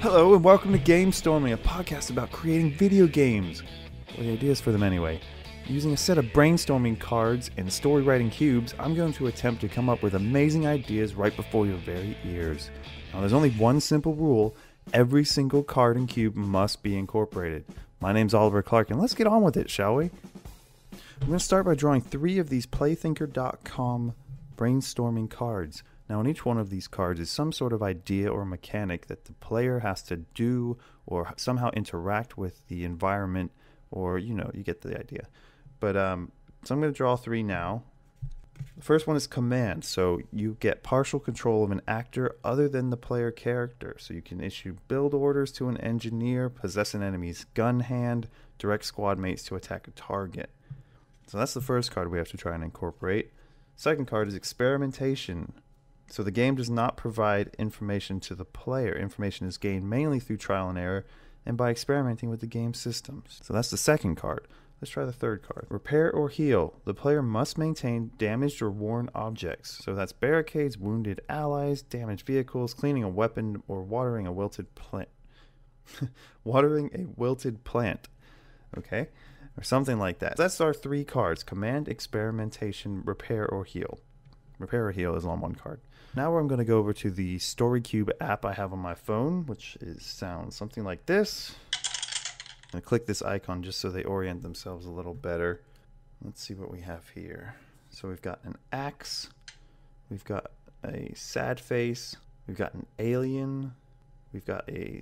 Hello and welcome to GameStorming, a podcast about creating video games. Well, the ideas for them anyway. Using a set of brainstorming cards and story writing cubes, I'm going to attempt to come up with amazing ideas right before your very ears. Now there's only one simple rule: every single card and cube must be incorporated. My name's Oliver Clark and let's get on with it, shall we? I'm going to start by drawing 3 of these playthinker.com brainstorming cards. Now on each one of these cards is some sort of idea or mechanic that the player has to do or somehow interact with the environment, or you get the idea. But so I'm going to draw 3 now. The first one is command, so you get partial control of an actor other than the player character. So you can issue build orders to an engineer, possess an enemy's gun hand, direct squad mates to attack a target. So that's the first card we have to try and incorporate. Second card is experimentation. So the game does not provide information to the player. Information is gained mainly through trial and error and by experimenting with the game systems. So that's the second card. Let's try the third card. Repair or heal. The player must maintain damaged or worn objects. So that's barricades, wounded allies, damaged vehicles, cleaning a weapon, or watering a wilted plant. Watering a wilted plant. Okay? Or something like that. That's our 3 cards: command, experimentation, repair, or heal. Repair or heal is on 1 card. Now I'm going to go over to the Story Cube app I have on my phone, which sounds something like this. I'm going to click this icon just so they orient themselves a little better. Let's see what we have here. So we've got an axe, we've got a sad face, we've got an alien, we've got a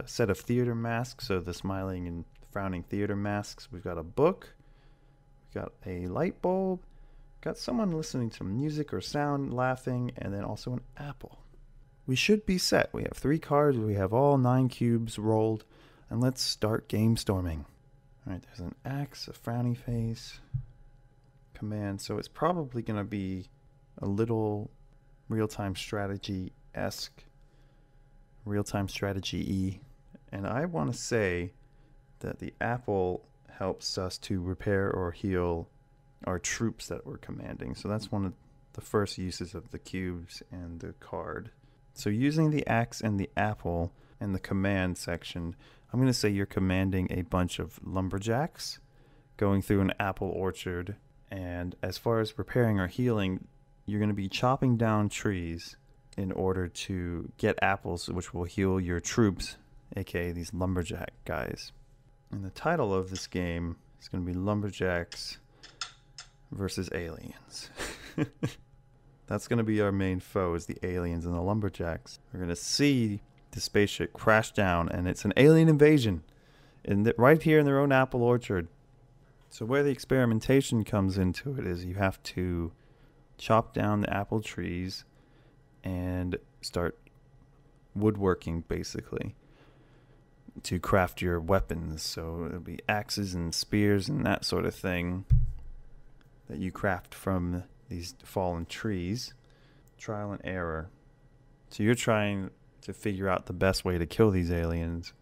set of theater masks, so the smiling and frowning theater masks. We've got a book, we've got a light bulb, got someone listening to music or sound, laughing, and then also an apple. We should be set. We have 3 cards, we have all 9 cubes rolled, and let's start game storming. Alright, there's an axe, a frowny face, command, so it's probably going to be a little real-time strategy-esque, real-time strategy-y, and I want to say that the apple helps us to repair or heal our troops that we're commanding. So that's one of the first uses of the cubes and the card. So using the axe and the apple in the command section, I'm going to say you're commanding a bunch of lumberjacks going through an apple orchard. And as far as repairing or healing, you're going to be chopping down trees in order to get apples, which will heal your troops, aka these lumberjack guys. And the title of this game is going to be Lumberjacks versus aliens. That's going to be our main foe, is the aliens and the lumberjacks. We're going to see the spaceship crash down, and it's an alien invasion right here in their own apple orchard. So where the experimentation comes into it is you have to chop down the apple trees and start woodworking, basically, to craft your weapons. So it'll be axes and spears and that sort of thing that you craft from these fallen trees. Trial and error. So you're trying to figure out the best way to kill these aliens,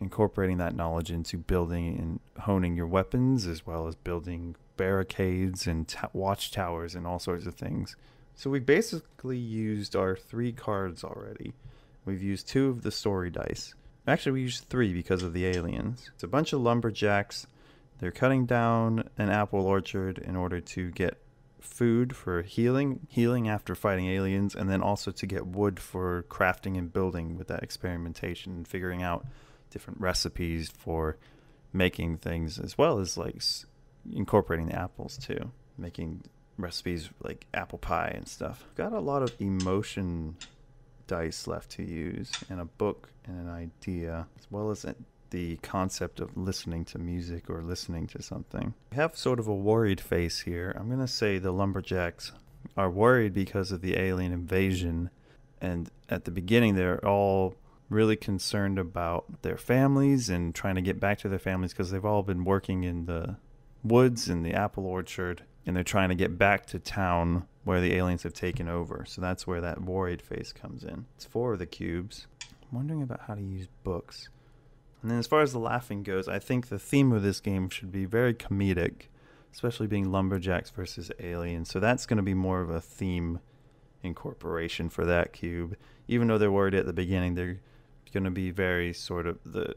incorporating that knowledge into building and honing your weapons, as well as building barricades and watchtowers and all sorts of things. So we basically used our 3 cards already. We've used 2 of the story dice. Actually, we used 3 because of the aliens. It's a bunch of lumberjacks. They're cutting down an apple orchard in order to get food for healing after fighting aliens, and then also to get wood for crafting and building with that experimentation and figuring out different recipes for making things, as well as like incorporating the apples too, making recipes like apple pie and stuff. Got a lot of emotion dice left to use, and a book and an idea, as well as the concept of listening to music or listening to something. We have sort of a worried face here. I'm going to say the lumberjacks are worried because of the alien invasion, and at the beginning they're all really concerned about their families and trying to get back to their families because they've all been working in the woods in the apple orchard, and they're trying to get back to town where the aliens have taken over. So that's where that worried face comes in. It's 4 of the cubes. I'm wondering about how to use books. And then as far as the laughing goes, I think the theme of this game should be very comedic, especially being lumberjacks versus aliens. So that's going to be more of a theme incorporation for that cube. Even though they're worried at the beginning, they're going to be very sort of the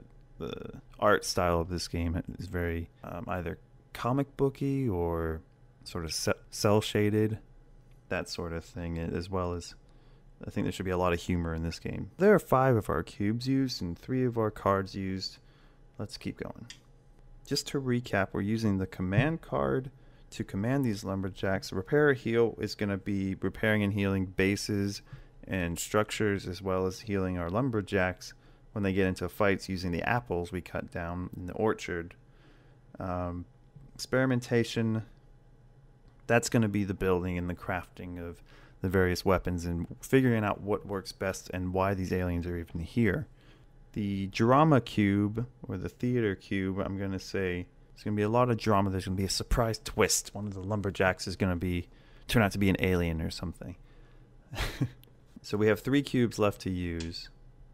art style of this game is very either comic booky or sort of cell shaded, that sort of thing, as well as I think there should be a lot of humor in this game. There are 5 of our cubes used and 3 of our cards used. Let's keep going. Just to recap, we're using the command card to command these lumberjacks. Repair or heal is going to be repairing and healing bases and structures, as well as healing our lumberjacks when they get into fights using the apples we cut down in the orchard. Experimentation, that's going to be the building and the crafting of the various weapons and figuring out what works best and why these aliens are even here. The drama cube, or the theater cube, I'm going to say there's going to be a lot of drama. There's going to be a surprise twist. One of the lumberjacks is going to turn out to be an alien or something. So we have 3 cubes left to use.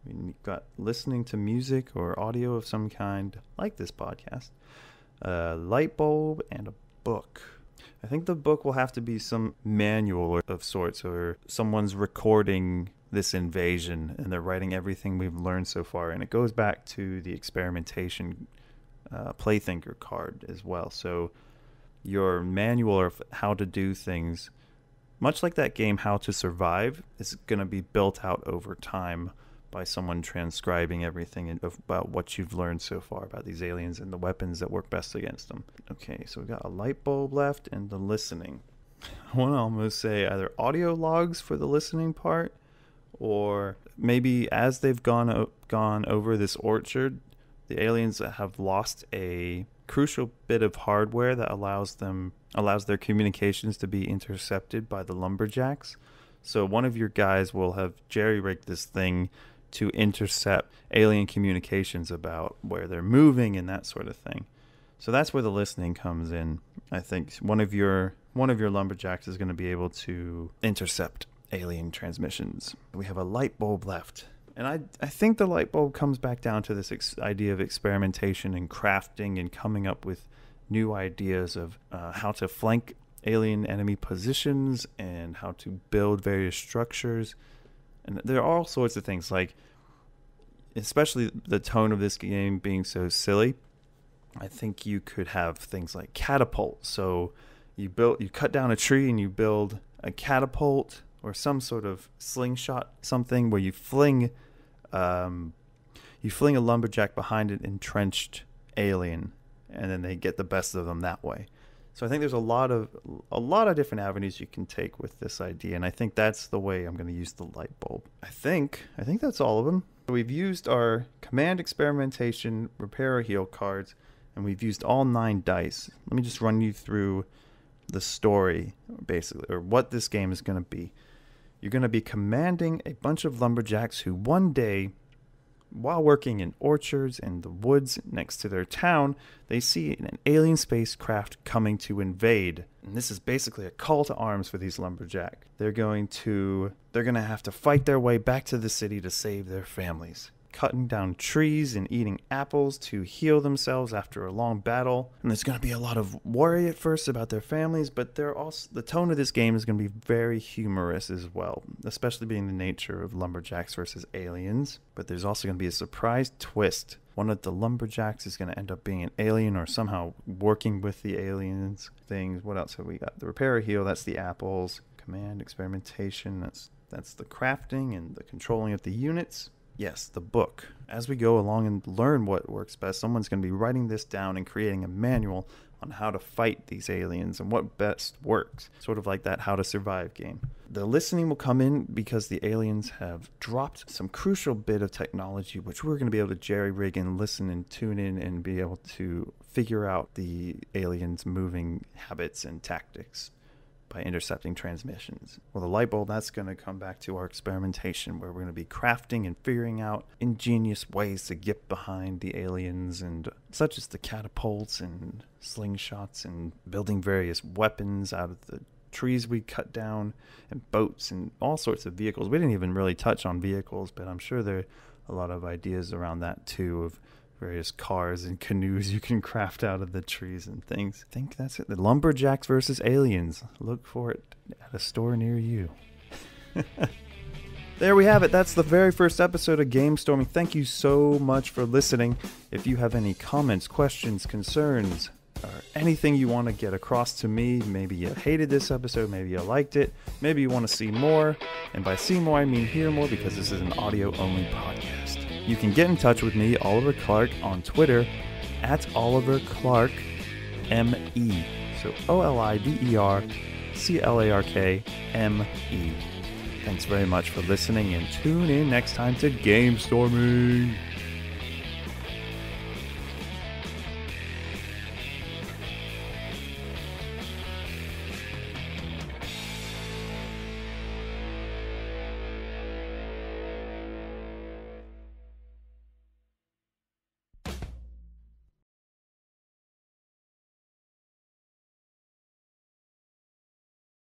We've got listening to music or audio of some kind, like this podcast, a light bulb, and a book. I think the book will have to be some manual of sorts, or someone's recording this invasion and they're writing everything we've learned so far. And it goes back to the experimentation playthinker card as well. So your manual of how to do things, much like that game How to Survive, is going to be built out over time by someone transcribing everything about what you've learned so far about these aliens and the weapons that work best against them. Okay, so we've got a light bulb left and the listening. I want to almost say either audio logs for the listening part, or maybe as they've gone over this orchard, the aliens have lost a crucial bit of hardware that allows their communications to be intercepted by the lumberjacks. So one of your guys will have jerry-rigged this thing to intercept alien communications about where they're moving and that sort of thing. So that's where the listening comes in. I think one of your lumberjacks is going to be able to intercept alien transmissions. We have a light bulb left. And I think the light bulb comes back down to this idea of experimentation and crafting and coming up with new ideas of how to flank alien enemy positions and how to build various structures. And there are all sorts of things, like, especially the tone of this game being so silly, I think you could have things like catapults. So you cut down a tree and you build a catapult or some sort of slingshot, something where you fling a lumberjack behind an entrenched alien, and then they get the best of them that way. So I think there's a lot of different avenues you can take with this idea, and I think that's the way I'm going to use the light bulb. I think that's all of them. So we've used our command, experimentation, repair or heal cards, and we've used all 9 dice. Let me just run you through the story, basically, or what this game is going to be. You're going to be commanding a bunch of lumberjacks who one day, while working in orchards and the woods next to their town, they see an alien spacecraft coming to invade. And this is basically a call to arms for these lumberjacks. They're going to have to fight their way back to the city to save their families, cutting down trees and eating apples to heal themselves after a long battle. And there's going to be a lot of worry at first about their families, but the tone of this game is going to be very humorous as well, especially being the nature of lumberjacks versus aliens. But there's also going to be a surprise twist. One of the lumberjacks is going to end up being an alien or somehow working with the aliens things. What else have we got? The repair or heal, that's the apples. Command, experimentation, that's the crafting and the controlling of the units. Yes, the book. As we go along and learn what works best, someone's going to be writing this down and creating a manual on how to fight these aliens and what best works. Sort of like that How to Survive game. The listening will come in because the aliens have dropped some crucial bit of technology, which we're going to be able to jerry-rig and listen and tune in and be able to figure out the aliens' moving habits and tactics by intercepting transmissions. Well, the light bulb, that's going to come back to our experimentation, where we're going to be crafting and figuring out ingenious ways to get behind the aliens, and such as the catapults and slingshots, and building various weapons out of the trees we cut down, and boats and all sorts of vehicles. We didn't even really touch on vehicles, but I'm sure there are a lot of ideas around that too, of various cars and canoes you can craft out of the trees and things. I think that's it. The Lumberjacks versus Aliens. Look for it at a store near you. There we have it. That's the very first episode of GameStorming. Thank you so much for listening. If you have any comments, questions, concerns, or anything you want to get across to me, maybe you hated this episode, maybe you liked it, maybe you want to see more, and by see more I mean hear more because this is an audio-only podcast. You can get in touch with me, Oliver Clark, on Twitter at Oliver Clark ME. So OliverClarkME. Thanks very much for listening and tune in next time to GameStorming.